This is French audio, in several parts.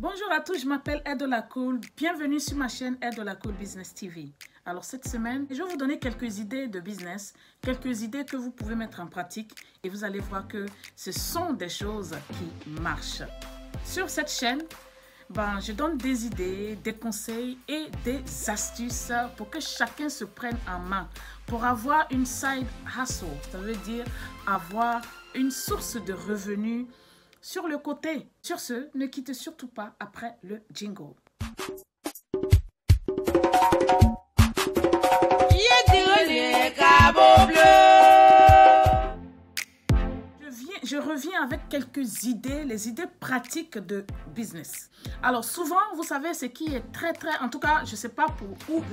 Bonjour à tous, je m'appelle Edolacool. Bienvenue sur ma chaîne Edolacool Business TV. Alors cette semaine, je vais vous donner quelques idées de business, quelques idées que vous pouvez mettre en pratique et vous allez voir que ce sont des choses qui marchent. Sur cette chaîne, je donne des idées, des conseils et des astuces pour que chacun se prenne en main pour avoir une side hustle. Ça veut dire avoir une source de revenus sur le côté. Sur ce, ne quittez surtout pas après le jingle. Je reviens avec quelques idées, les idées pratiques de business. Alors souvent, vous savez, ce qui est très, en tout cas, je ne sais pas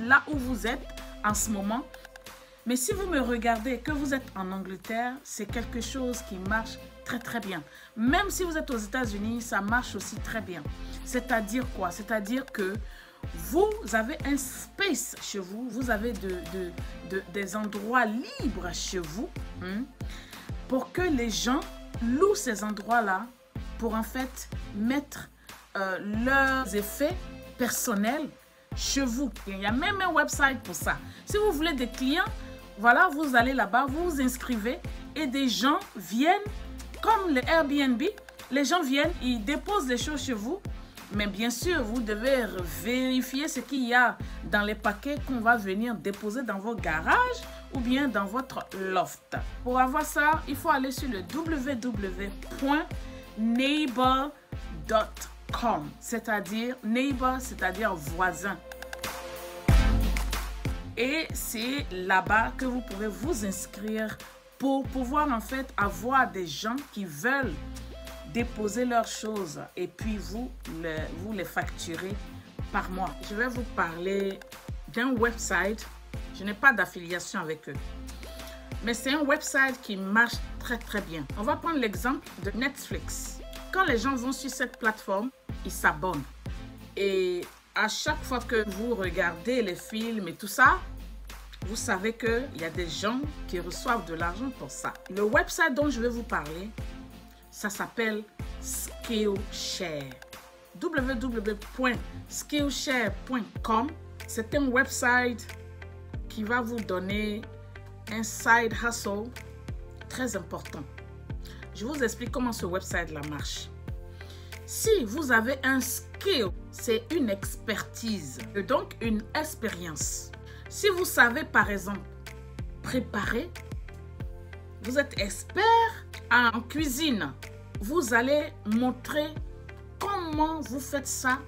là où vous êtes en ce moment, mais si vous me regardez que vous êtes en Angleterre, c'est quelque chose qui marche très bien. Même si vous êtes aux États-Unis, ça marche aussi très bien. C'est-à-dire quoi? C'est-à-dire que vous avez un space chez vous, vous avez des endroits libres chez vous pour que les gens louent ces endroits-là pour en fait mettre leurs effets personnels chez vous. Il y a même un website pour ça. Si vous voulez des clients, voilà, vous allez là-bas, vous vous inscrivez et des gens viennent, comme le Airbnb, les gens viennent, ils déposent les choses chez vous. Mais bien sûr, vous devez vérifier ce qu'il y a dans les paquets qu'on va venir déposer dans vos garages ou bien dans votre loft. Pour avoir ça, il faut aller sur le www.neighbor.com, c'est-à-dire neighbor, c'est-à-dire voisin. Et c'est là-bas que vous pouvez vous inscrire pour pouvoir en fait avoir des gens qui veulent déposer leurs choses et puis vous les facturez par mois. Je vais vous parler d'un website. Je n'ai pas d'affiliation avec eux, mais c'est un website qui marche très bien. On va prendre l'exemple de Netflix. Quand les gens vont sur cette plateforme, ils s'abonnent et à chaque fois que vous regardez les films et tout ça, vous savez qu'il y a des gens qui reçoivent de l'argent pour ça. Le website dont je vais vous parler, ça s'appelle Skillshare. www.skillshare.com. C'est un website qui va vous donner un side hustle très important. Je vous explique comment ce website-là marche. Si vous avez un skill, c'est une expertise, donc une expérience. Si vous savez par exemple préparer, vous êtes expert en cuisine, vous allez montrer comment vous faites ça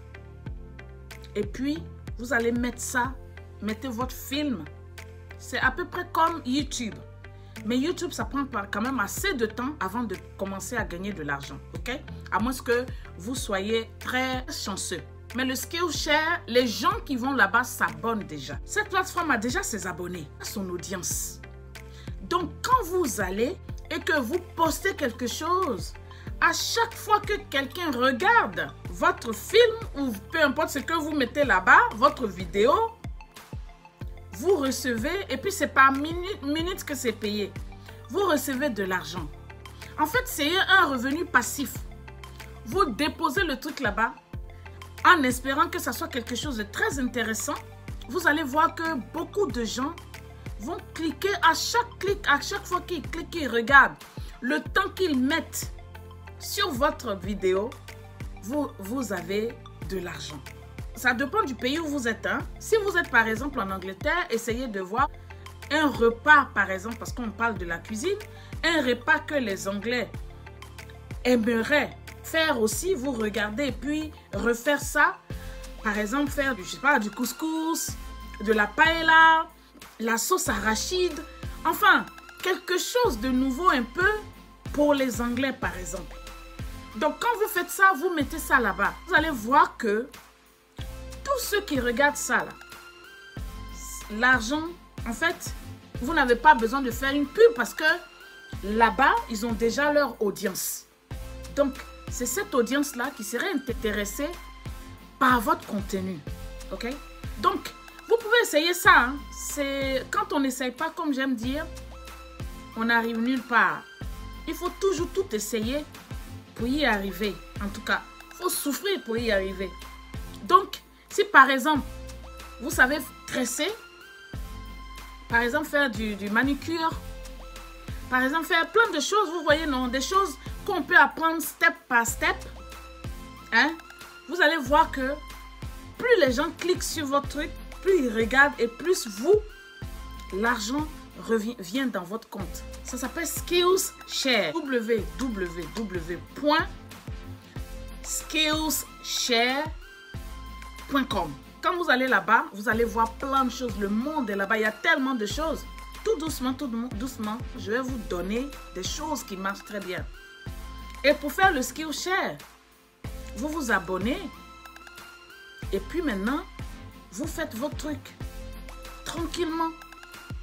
et puis vous allez mettre ça, mettez votre film. C'est à peu près comme YouTube. Mais YouTube, ça prend quand même assez de temps avant de commencer à gagner de l'argent, ok? À moins que vous soyez très chanceux. Mais le Skillshare, les gens qui vont là-bas s'abonnent déjà. Cette plateforme a déjà ses abonnés, son audience. Donc, quand vous allez et que vous postez quelque chose, à chaque fois que quelqu'un regarde votre film ou peu importe ce que vous mettez là-bas, votre vidéo, vous recevez, et puis c'est par minute que c'est payé, vous recevez de l'argent. En fait, c'est un revenu passif. Vous déposez le truc là-bas en espérant que ça soit quelque chose de très intéressant. Vous allez voir que beaucoup de gens vont cliquer à chaque clic, à chaque fois qu'ils cliquent, ils regardent. Le temps qu'ils mettent sur votre vidéo, vous avez de l'argent. Ça dépend du pays où vous êtes. Si vous êtes par exemple en Angleterre, essayez de voir un repas par exemple, parce qu'on parle de la cuisine, un repas que les Anglais aimeraient faire aussi, vous regardez et puis refaire ça. Par exemple, faire je sais pas, du couscous, de la paella, la sauce arachide, enfin, quelque chose de nouveau un peu pour les Anglais par exemple. Donc quand vous faites ça, vous mettez ça là-bas. Vous allez voir que tous ceux qui regardent ça là, l'argent, en fait, vous n'avez pas besoin de faire une pub parce que là-bas, ils ont déjà leur audience. Donc, c'est cette audience-là qui serait intéressée par votre contenu. Ok? Donc, vous pouvez essayer ça. C'est quand on n'essaye pas, comme j'aime dire, on n'arrive nulle part. Il faut toujours tout essayer pour y arriver. En tout cas, Il faut souffrir pour y arriver. Donc, si par exemple, vous savez tresser, par exemple faire du manucure, par exemple faire plein de choses, vous voyez, non, des choses qu'on peut apprendre step par step, hein, vous allez voir que plus les gens cliquent sur votre truc, plus ils regardent et plus vous, l'argent vient dans votre compte. Ça s'appelle Skillshare. www.skillshare.com. Quand vous allez là-bas, vous allez voir plein de choses. Le monde est là-bas. Il y a tellement de choses. Tout doucement, je vais vous donner des choses qui marchent très bien. Et pour faire le Skillshare, vous vous abonnez. Et puis maintenant, vous faites vos trucs tranquillement.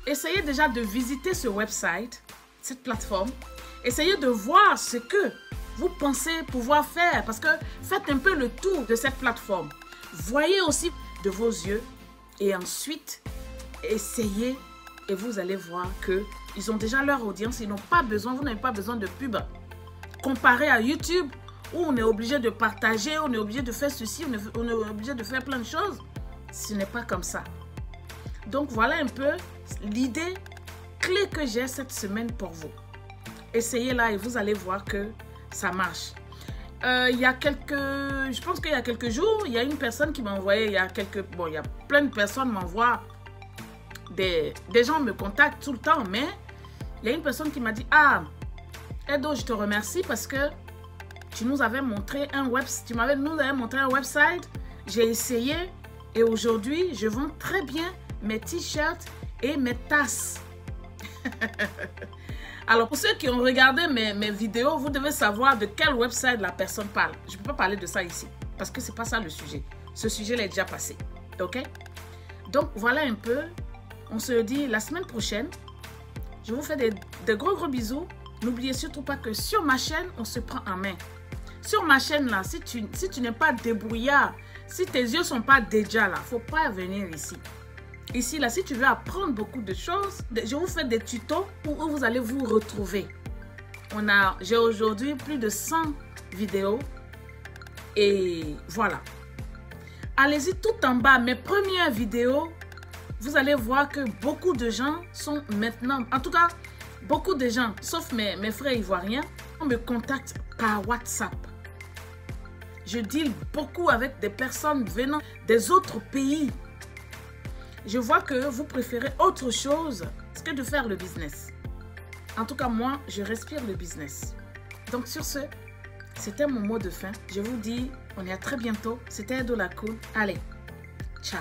Essayez déjà de visiter ce website, cette plateforme. Essayez de voir ce que vous pensez pouvoir faire. Parce que faites un peu le tour de cette plateforme. Voyez aussi de vos yeux. Et ensuite, essayez. Et vous allez voir qu'ils ont déjà leur audience. Ils n'ont pas besoin, vous n'avez pas besoin de pub. Comparé à YouTube, où on est obligé de partager, on est obligé de faire ceci, on est obligé de faire plein de choses. Ce n'est pas comme ça. Donc voilà un peu l'idée clé que j'ai cette semaine pour vous. Essayez là et vous allez voir que ça marche. Je pense qu'il y a quelques jours, il y a une personne qui m'a envoyé, il y a plein de personnes m'envoient, des gens me contactent tout le temps, mais il y a une personne qui m'a dit, ah, Edo, je te remercie parce que tu nous avais montré un website, j'ai essayé et aujourd'hui, je vends très bien mes t-shirts et mes tasses. Alors, pour ceux qui ont regardé mes vidéos, vous devez savoir de quel website la personne parle. Je ne peux pas parler de ça ici, parce que ce n'est pas ça le sujet. Ce sujet est déjà passé, ok? Donc, voilà un peu. On se dit la semaine prochaine. Je vous fais des gros bisous. N'oubliez surtout pas que sur ma chaîne, on se prend en main. Sur ma chaîne, là, si tu n'es pas débrouillard, si tes yeux ne sont pas déjà là, il ne faut pas venir ici. Ici, là, si tu veux apprendre beaucoup de choses, je vous fais des tutos où vous allez vous retrouver. J'ai aujourd'hui plus de 100 vidéos. Et voilà. Allez-y tout en bas, mes premières vidéos, vous allez voir que beaucoup de gens sont maintenant, en tout cas, beaucoup de gens, sauf mes frères ivoiriens, me contactent par WhatsApp. Je deal beaucoup avec des personnes venant des autres pays. Je vois que vous préférez autre chose que de faire le business. En tout cas, moi, je respire le business. Donc, sur ce, c'était mon mot de fin. Je vous dis, on est à très bientôt. C'était Edo la Cool. Allez, ciao.